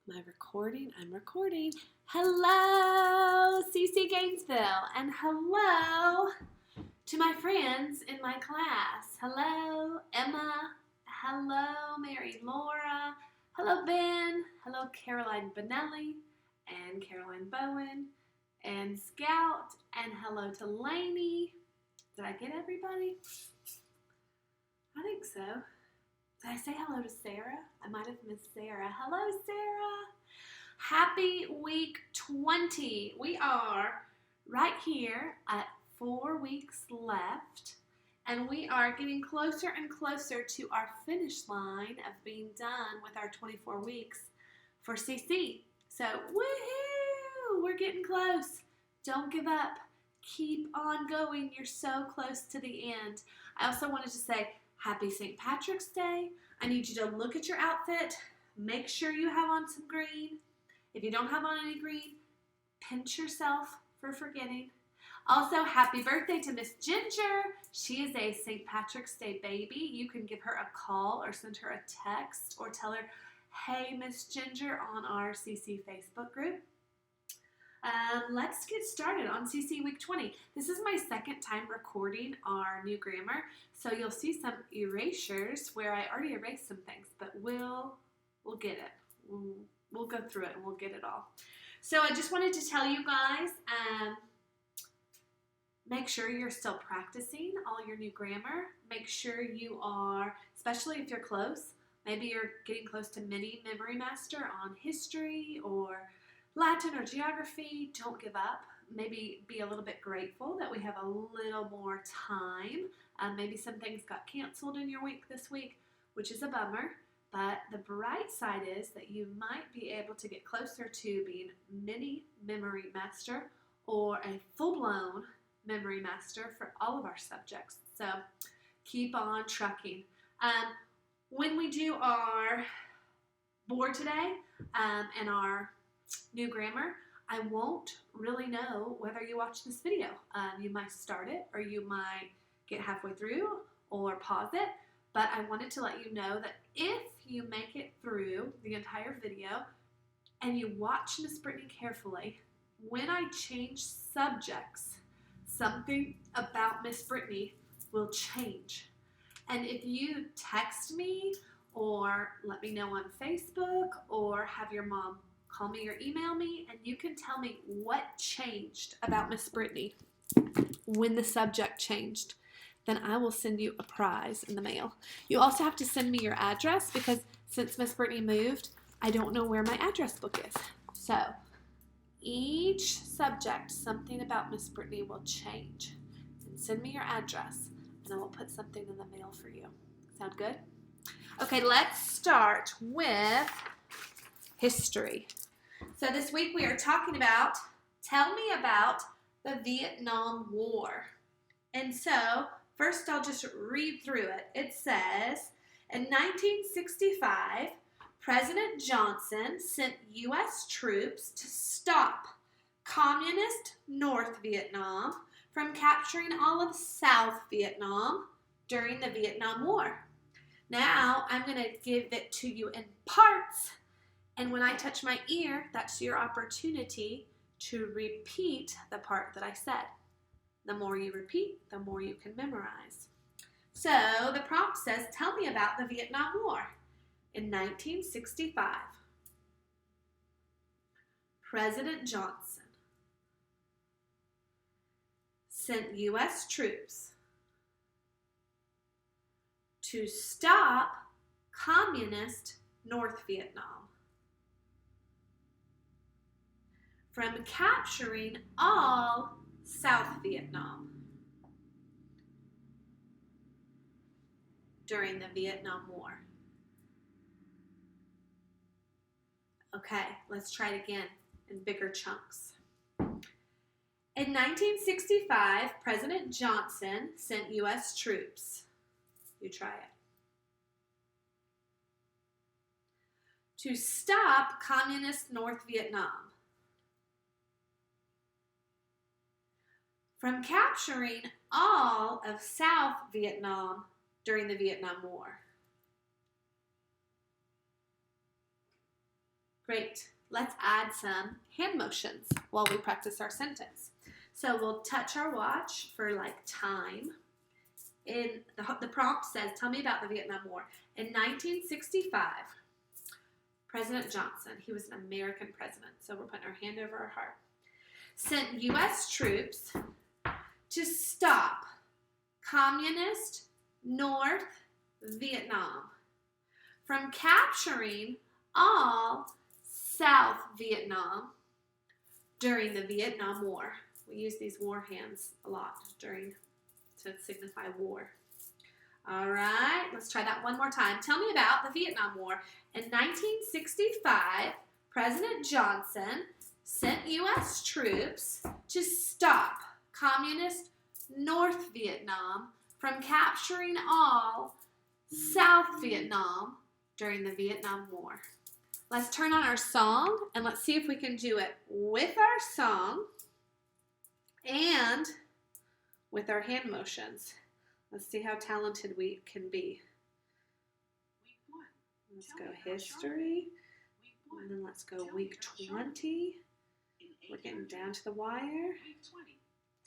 Am I recording? I'm recording. Hello, CC Gainesville, and hello to my friends in my class. Hello, Emma. Hello, Mary Laura. Hello, Ben. Hello, Caroline Benelli and Caroline Bowen and Scout. And hello to Lainey. Did I get everybody? I think so. Did I say hello to Sarah? I might have missed Sarah. Hello, Sarah. Happy week 20. We are right here at 4 weeks left, and we are getting closer and closer to our finish line of being done with our 24 weeks for CC. So, woohoo! We're getting close. Don't give up. Keep on going. You're so close to the end. I also wanted to say Happy St. Patrick's Day. I need you to look at your outfit. Make sure you have on some green. If you don't have on any green, pinch yourself for forgetting. Also, happy birthday to Miss Ginger. She is a St. Patrick's Day baby. You can give her a call or send her a text or tell her, hey, Miss Ginger, on our CC Facebook group. Let's get started on CC Week 20. This is my second time recording our new grammar, so you'll see some erasures where I already erased some things, but we'll get it. We'll go through it and we'll get it all. So I just wanted to tell you guys, make sure you're still practicing all your new grammar. Make sure you are, especially if you're close, maybe you're getting close to mini memory master on history or Latin or geography. Don't give up. Maybe be a little bit grateful that we have a little more time. Maybe some things got canceled in your week this week, which is a bummer. But the bright side is that you might be able to get closer to being mini memory master or a full-blown memory master for all of our subjects. So keep on trucking. When we do our board today and our new grammar, I won't really know whether you watch this video. You might start it or you might get halfway through or pause it, but I wanted to let you know that if you make it through the entire video and you watch Miss Brittany carefully, when I change subjects, something about Miss Brittany will change. And if you text me or let me know on Facebook or have your mom call me or email me, and you can tell me what changed about Miss Brittany when the subject changed, then I will send you a prize in the mail. You also have to send me your address because since Miss Brittany moved, I don't know where my address book is. So each subject, something about Miss Brittany will change. And send me your address, and I will put something in the mail for you. Sound good? Okay, let's start with history. So this week we are talking about, tell me about the Vietnam War. And so, first I'll just read through it. It says, in 1965, President Johnson sent U.S. troops to stop communist North Vietnam from capturing all of South Vietnam during the Vietnam War. Now, I'm going to give it to you in parts. And when I touch my ear, that's your opportunity to repeat the part that I said. The more you repeat, the more you can memorize. So the prompt says, tell me about the Vietnam War. In 1965, President Johnson sent U.S. troops to stop communist North Vietnam from capturing all South Vietnam during the Vietnam War. Okay, let's try it again in bigger chunks. In 1965, President Johnson sent U.S. troops. You try it. To stop communist North Vietnam from capturing all of South Vietnam during the Vietnam War. Great. Let's add some hand motions while we practice our sentence. So we'll touch our watch for like time. In the prompt says, tell me about the Vietnam War. In 1965, President Johnson, he was an American president, so we're putting our hand over our heart, sent U.S. troops to stop communist North Vietnam from capturing all South Vietnam during the Vietnam War. We use these war hands a lot to signify war. All right, let's try that one more time. Tell me about the Vietnam War. In 1965, President Johnson sent U.S. troops to stop communist North Vietnam from capturing all South Vietnam during the Vietnam War. Let's turn on our song and let's see if we can do it with our song and with our hand motions. Let's see how talented we can be. Let's go history, and then let's go week 20. We're getting down to the wire. Week 20.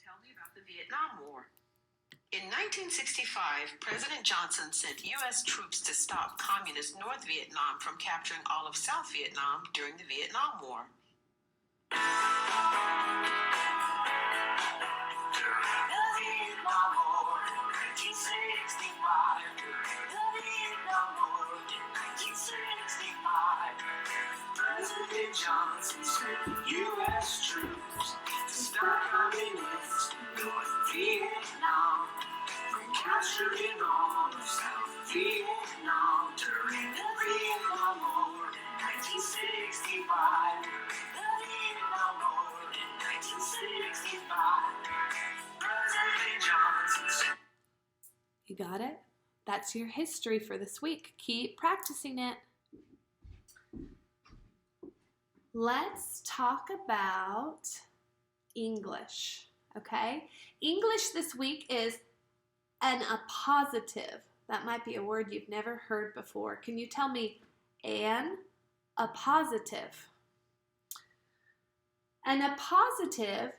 Tell me about the Vietnam War. In 1965, President Johnson sent U.S. troops to stop communist North Vietnam from capturing all of South Vietnam during the Vietnam War. President Johnson sent U.S. troops to stop communist North Vietnam from capturing all of South Vietnam during the Vietnam War in 1965. The Vietnam War in 1965. President Johnson sent. You got it? That's your history for this week. Keep practicing it. Let's talk about English, okay? English this week is an appositive. That might be a word you've never heard before. Can you tell me an appositive? An appositive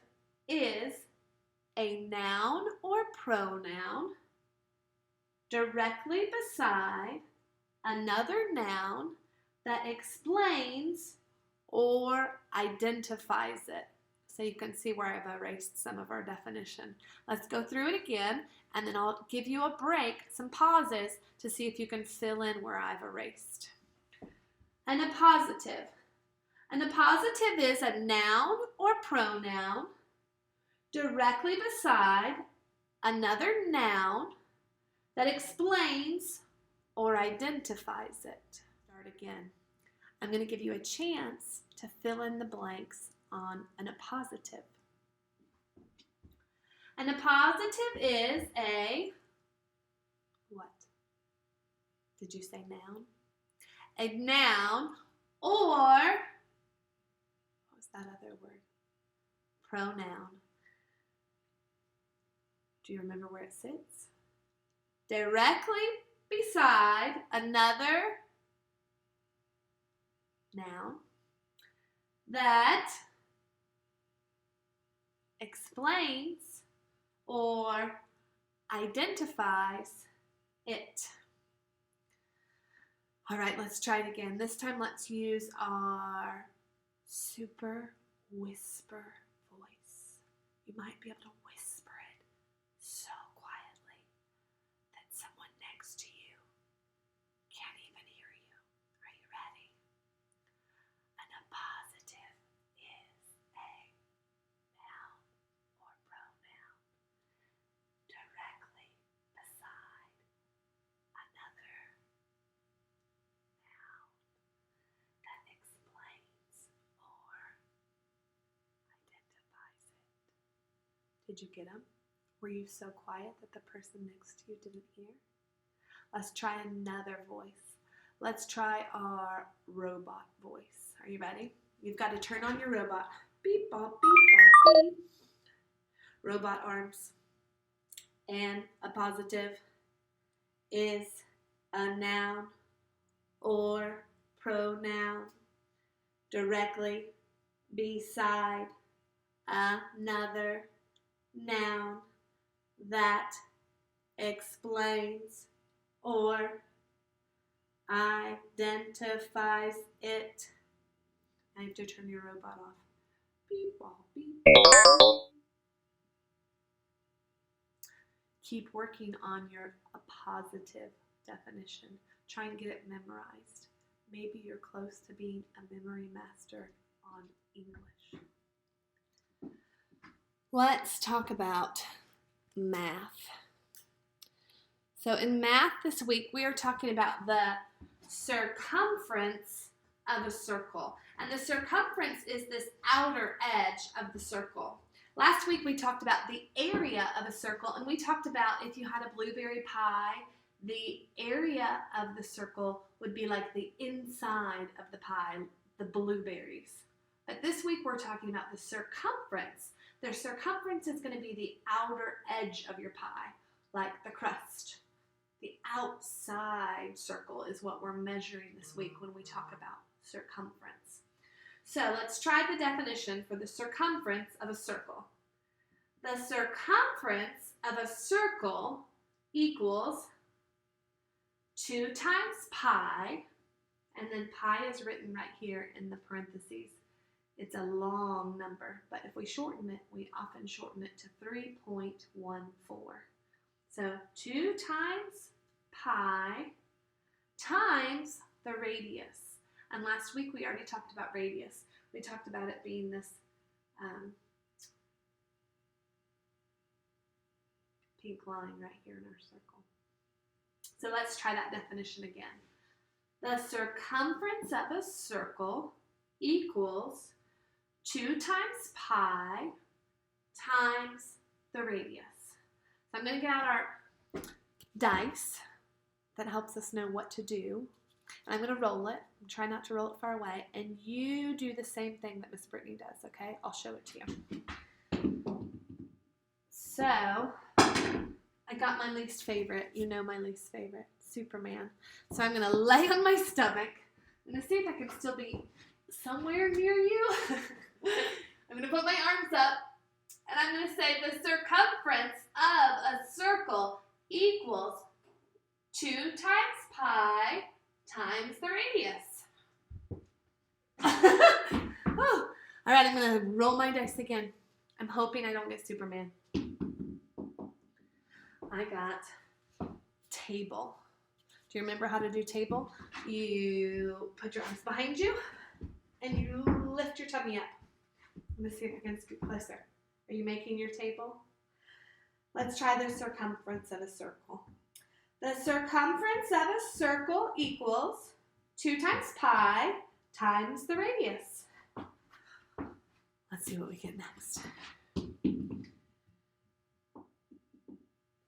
is a noun or pronoun directly beside another noun that explains or identifies it. So you can see where I've erased some of our definition. Let's go through it again, and then I'll give you a break, some pauses, to see if you can fill in where I've erased. An appositive. An appositive is a noun or pronoun directly beside another noun that explains or identifies it. Start again. I'm going to give you a chance to fill in the blanks on an appositive. An appositive is a what? Did you say noun? A noun or what was that other word? Pronoun. Do you remember where it sits? Directly beside another noun that explains or identifies it. All right, let's try it again. This time let's use our super whisper voice. You might be able to whisper it so quietly that someone next to you can't even hear you. Are you ready? An appositive is a noun or pronoun directly beside another noun that explains or identifies it. Did you get them? Were you so quiet that the person next to you didn't hear? Let's try another voice. Let's try our robot voice. Are you ready? You've got to turn on your robot. Beep, bop, beep, bop, beep. Robot arms. And appositive is a noun or pronoun directly beside another noun that explains or identifies it. I have to turn your robot off. Beep, bop, beep. Keep working on your appositive definition. Try and get it memorized. Maybe you're close to being a memory master on English. Let's talk about math. So in math this week, we are talking about the circumference of a circle. And the circumference is this outer edge of the circle. Last week we talked about the area of a circle, and we talked about if you had a blueberry pie, the area of the circle would be like the inside of the pie, the blueberries. But this week we're talking about the circumference. The circumference is going to be the outer edge of your pie, like the crust. The outside circle is what we're measuring this week when we talk about circumference. So let's try the definition for the circumference of a circle. The circumference of a circle equals 2 times pi, and then pi is written right here in the parentheses. It's a long number, but if we shorten it, we often shorten it to 3.14. So 2 times pi times the radius. And last week we already talked about radius. We talked about it being this pink line right here in our circle. So let's try that definition again. The circumference of a circle equals 2 times pi times the radius. So I'm going to get out our dice that helps us know what to do. And I'm going to roll it. Try not to roll it far away. And you do the same thing that Miss Brittany does, okay? I'll show it to you. So, I got my least favorite. You know my least favorite, Superman. So I'm going to lay on my stomach. I'm going to see if I can still be somewhere near you. I'm going to put my arms up. And I'm going to say the circumference of a circle equals 2 times pi times the radius. Oh. All right, I'm going to roll my dice again. I'm hoping I don't get Superman. I got table. Do you remember how to do table? You put your arms behind you and you lift your tummy up. I'm going to see if I can scoot closer. Are you making your table? Let's try the circumference of a circle. The circumference of a circle equals 2 times pi times the radius. Let's see what we get next.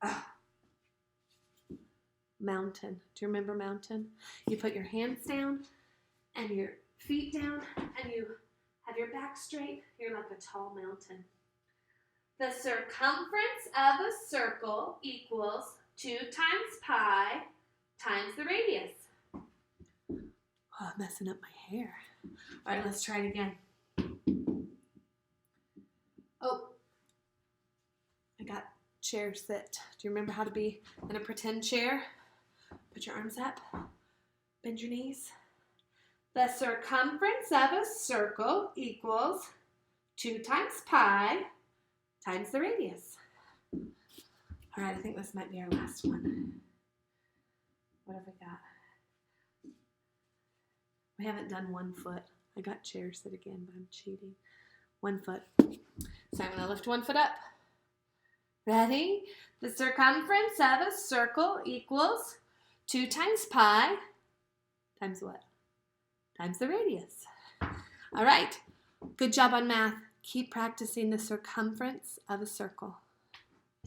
Oh. Mountain. Do you remember mountain? You put your hands down and your feet down and you have your back straight. You're like a tall mountain. The circumference of a circle equals 2 times pi times the radius. Oh, I'm messing up my hair. All right, let's try it again. Oh, I got chair sit. Do you remember how to be in a pretend chair? Put your arms up, bend your knees. The circumference of a circle equals 2 times pi times the radius. All right, I think this might be our last one. What have we got? We haven't done 1 foot. I got chair sit again, but I'm cheating. 1 foot. So I'm going to lift 1 foot up. Ready? The circumference of a circle equals 2 times pi times what? Times the radius. All right. Good job on math. Keep practicing the circumference of a circle.